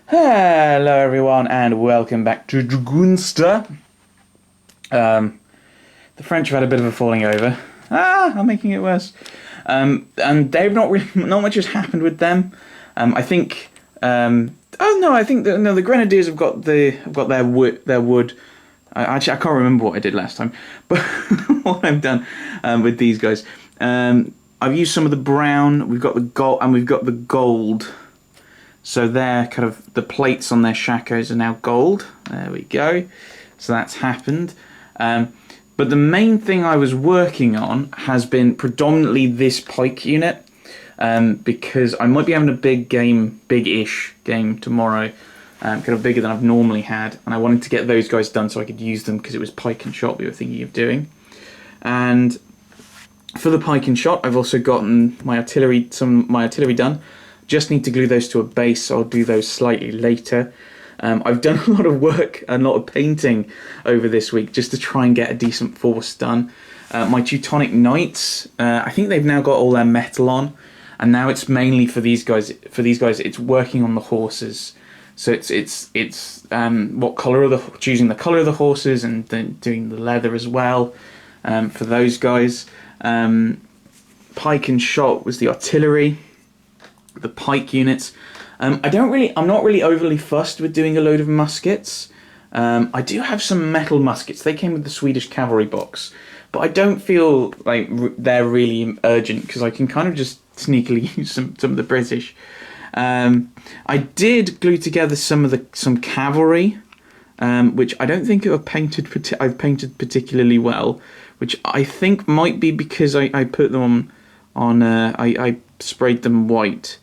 Hello everyone and welcome back to Dragoonster. The French have had a bit of a falling over. I'm making it worse. And they've not much has happened with them. I think the Grenadiers have got their wood. I can't remember what I did last time, but what I've done with these guys. I've used some of the brown. We've got the gold and we've got the gold. So they're kind of, the plates on their shakos are now gold. There we go. So that's happened. But the main thing I was working on has been predominantly this pike unit. Because I might be having a big-ish game tomorrow. Kind of bigger than I've normally had. And I wanted to get those guys done so I could use them because it was pike and shot we were thinking of doing. And for the pike and shot, I've also gotten my artillery done. Just need to glue those to a base, so I'll do those slightly later. I've done a lot of work and a lot of painting over this week just to try and get a decent force done. My Teutonic Knights, I think they've now got all their metal on, and now it's mainly for these guys. It's working on the horses. So it's what color choosing the color of the horses and then doing the leather as well for those guys. Pike and shot was the artillery. The pike units. I'm not really overly fussed with doing a load of muskets. I do have some metal muskets. They came with the Swedish cavalry box, but I don't feel like they're really urgent because I can kind of just sneakily use some of the British. I did glue together some cavalry, which I don't think I've painted particularly well, which I think might be because I put them on I sprayed them white,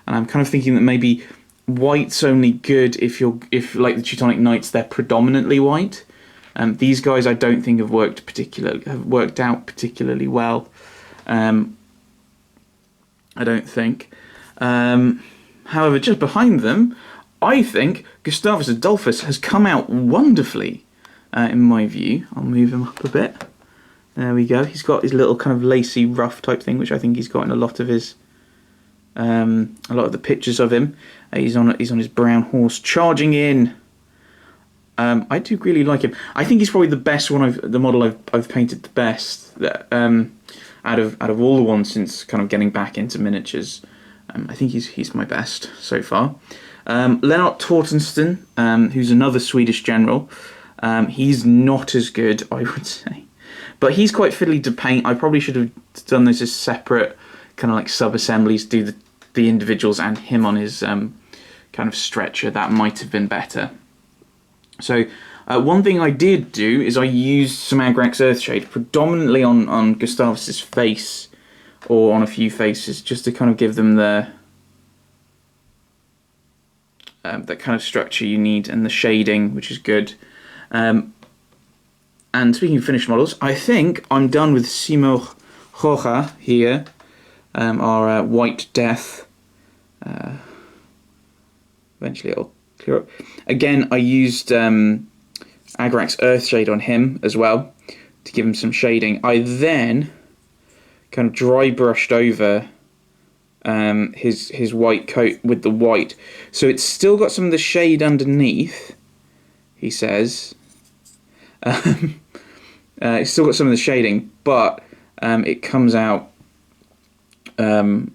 and I'm kind of thinking that maybe white's only good if like the Teutonic Knights, they're predominantly white. These guys I don't think have worked out particularly well. I don't think. However, just behind them, I think Gustavus Adolphus has come out wonderfully. In my view, I'll move him up a bit. There we go. He's got his little kind of lacy ruff type thing, which I think he's got in a lot of the pictures of him. He's on his brown horse charging in. I do really like him. I think he's probably the best one. The model I've painted the best out of all the ones since kind of getting back into miniatures. I think he's my best so far. Lennart Torstenson, who's another Swedish general. He's not as good, I would say. But he's quite fiddly to paint. I probably should have done those as separate kind of like sub-assemblies, do the individuals and him on his kind of stretcher. That might have been better. So one thing I did do is I used some Agrax Earthshade predominantly on Gustavus's face or on a few faces just to kind of give them the that kind of structure you need and the shading, which is good. And speaking of finished models, I think I'm done with Simo Roja here, our White Death. Eventually it'll clear up. Again, I used Agrax Earthshade on him as well to give him some shading. I then kind of dry brushed over his white coat with the white. So it's still got some of the shade underneath, he says. It's still got some of the shading, but it comes out kind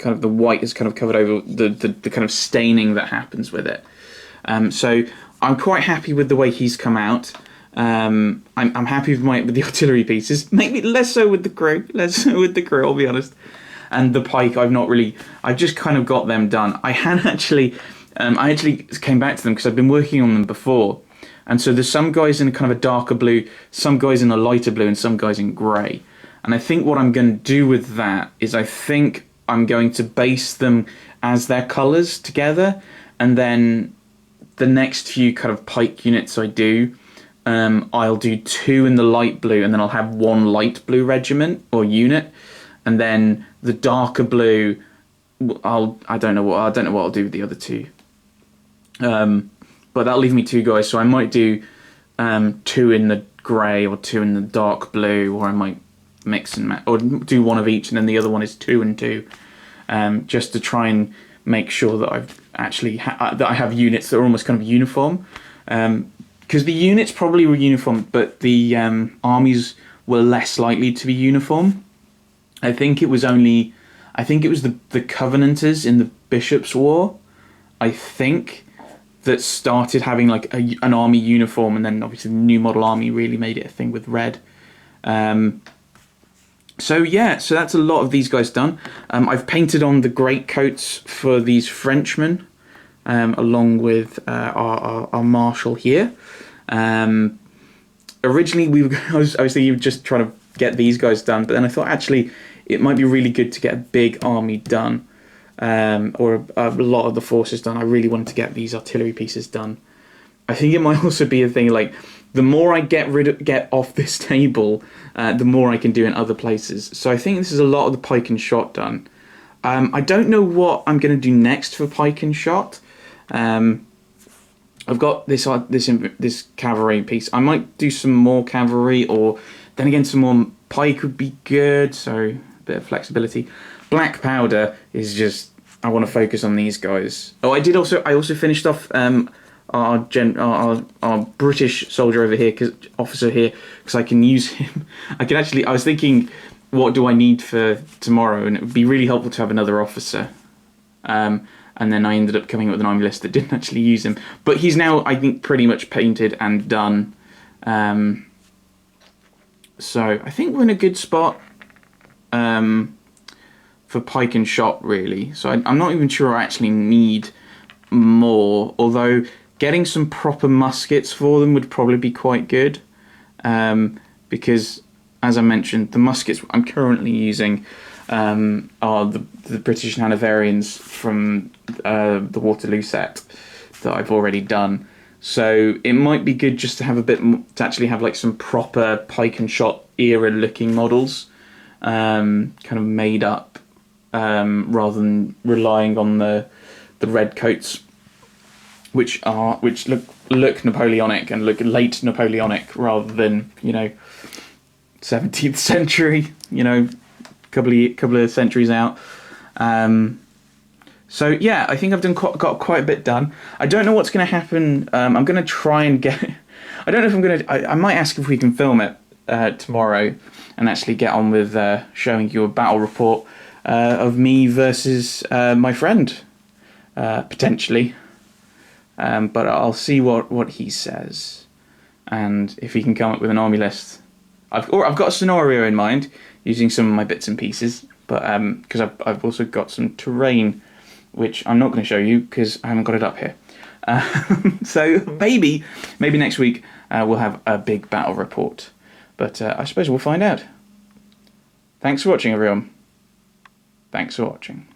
of the white is kind of covered over the kind of staining that happens with it. So I'm quite happy with the way he's come out. I'm happy with the artillery pieces. Maybe less so with the crew. I'll be honest. And the pike, I've just kind of got them done. I actually came back to them because I've been working on them before. And so there's some guys in kind of a darker blue, some guys in a lighter blue, and some guys in grey. And I think what I'm going to do with that is I think I'm going to base them as their colours together. And then the next few kind of pike units I do, I'll do 2 in the light blue, and then I'll have 1 light blue regiment or unit. And then the darker blue, I don't know what I'll do with the other 2. But that'll leave me 2 guys, so I might do 2 in the grey or 2 in the dark blue, or I might mix and match, or do 1 of each, and then the other one is 2 and 2, just to try and make sure that I've actually that I have units that are almost kind of uniform. Because the units probably were uniform, but the armies were less likely to be uniform. I think it was the Covenanters in the Bishops' War, I think, that started having like an army uniform, and then obviously the new model army really made it a thing with red. So that's a lot of these guys done. I've painted on the greatcoats for these Frenchmen, along with our marshal here. Originally, I was thinking of just trying to get these guys done, but then I thought actually it might be really good to get a big army done, or a lot of the forces done. I really wanted to get these artillery pieces done. I think it might also be a thing like the more I get off this table, the more I can do in other places. So I think this is a lot of the pike and shot done. I don't know what I'm going to do next for pike and shot. I've got this cavalry piece. I might do some more cavalry, or then again some more pike would be good. So a bit of flexibility. Black powder is just, I want to focus on these guys. Oh, I also finished off our British soldier over here, officer here, because I can use him. I was thinking, what do I need for tomorrow? And it would be really helpful to have another officer. And then I ended up coming up with an army list that didn't actually use him. But he's now, I think, pretty much painted and done. So I think we're in a good spot for pike and shot, really. So I'm not even sure I actually need more, although getting some proper muskets for them would probably be quite good. Because, as I mentioned, the muskets I'm currently using are the British Scandanavians from the Waterloo set that I've already done. So it might be good just to have to actually have like some proper pike and shot era looking models, kind of made up, rather than relying on the red coats, which look Napoleonic and look late Napoleonic rather than 17th century, couple of centuries out. So yeah, I think I've got quite a bit done. I don't know what's going to happen. I'm going to try and get. I don't know if I'm going to. I might ask if we can film it tomorrow and actually get on with showing you a battle report of me versus my friend, potentially. But I'll see what he says, and if he can come up with an army list. I've got a scenario in mind using some of my bits and pieces, but because I've also got some terrain, which I'm not going to show you because I haven't got it up here. So maybe next week we'll have a big battle report, but I suppose we'll find out. Thanks for watching, everyone. Thanks for watching.